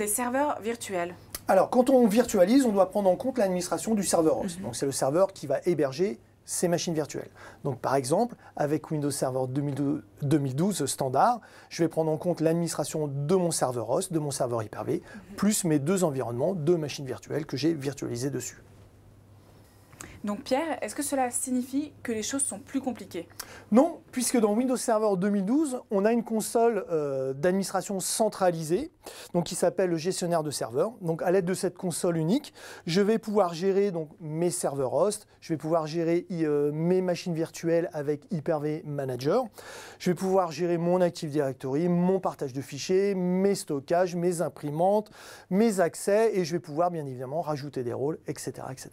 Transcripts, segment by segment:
serveurs virtuels? Alors, quand on virtualise, on doit prendre en compte l'administration du serveur host. Donc, c'est le serveur qui va héberger ces machines virtuelles. Donc, par exemple, avec Windows Server 2012 standard, je vais prendre en compte l'administration de mon serveur host, de mon serveur Hyper-V, plus mes 2 environnements, 2 machines virtuelles que j'ai virtualisées dessus. Donc Pierre, est-ce que cela signifie que les choses sont plus compliquées? Non, puisque dans Windows Server 2012, on a une console d'administration centralisée, donc qui s'appelle le gestionnaire de serveurs. Donc à l'aide de cette console unique, je vais pouvoir gérer donc, mes serveurs host, je vais pouvoir gérer mes machines virtuelles avec Hyper-V Manager, je vais pouvoir gérer mon Active Directory, mon partage de fichiers, mes stockages, mes imprimantes, mes accès, et je vais pouvoir bien évidemment rajouter des rôles, etc. etc.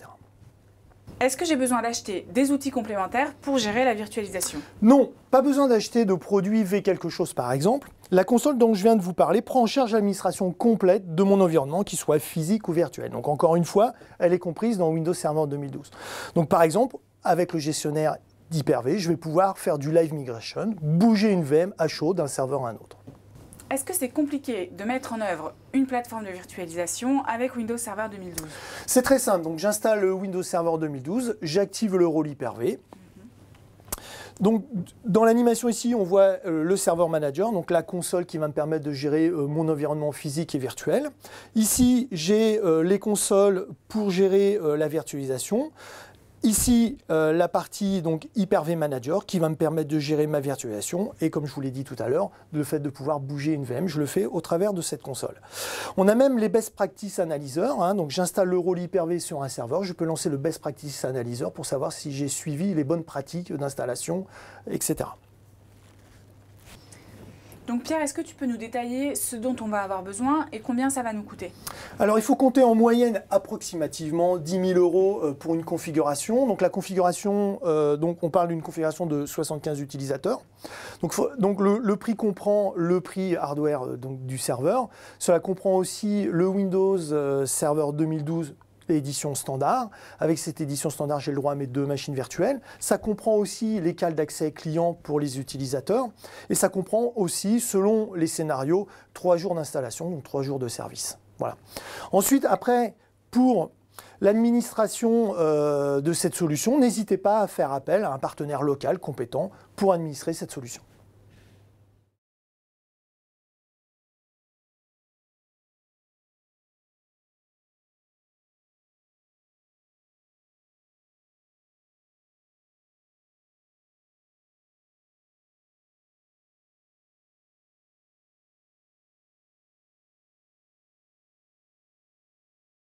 Est-ce que j'ai besoin d'acheter des outils complémentaires pour gérer la virtualisation? Non, pas besoin d'acheter de produits V quelque chose par exemple. La console dont je viens de vous parler prend en charge l'administration complète de mon environnement, qu'il soit physique ou virtuel. Donc encore une fois, elle est comprise dans Windows Server 2012. Donc par exemple, avec le gestionnaire d'Hyper-V, je vais pouvoir faire du live migration, bouger une VM à chaud d'un serveur à un autre. Est-ce que c'est compliqué de mettre en œuvre une plateforme de virtualisation avec Windows Server 2012? C'est très simple. Donc j'installe Windows Server 2012, j'active le rôle Hyper-V. Donc, dans l'animation ici, on voit le serveur manager, donc la console qui va me permettre de gérer mon environnement physique et virtuel. Ici, j'ai les consoles pour gérer la virtualisation. Ici, la partie donc, Hyper-V Manager qui va me permettre de gérer ma virtualisation et comme je vous l'ai dit tout à l'heure, le fait de pouvoir bouger une VM, je le fais au travers de cette console. On a même les Best Practice Analyzer, hein, donc j'installe le rôle Hyper-V sur un serveur, je peux lancer le Best Practice Analyzer pour savoir si j'ai suivi les bonnes pratiques d'installation, etc. Donc Pierre, est-ce que tu peux nous détailler ce dont on va avoir besoin et combien ça va nous coûter? Alors il faut compter en moyenne approximativement 10 000 € pour une configuration. Donc la configuration, donc on parle d'une configuration de 75 utilisateurs. Donc le prix comprend le prix hardware donc, du serveur. Cela comprend aussi le Windows Server 2012 édition standard. Avec cette édition standard, j'ai le droit à mes 2 machines virtuelles. Ça comprend aussi les cales d'accès client pour les utilisateurs. Et ça comprend aussi, selon les scénarios, 3 jours d'installation, donc 3 jours de service. Voilà. Ensuite, après, pour l'administration de cette solution, n'hésitez pas à faire appel à un partenaire local compétent pour administrer cette solution.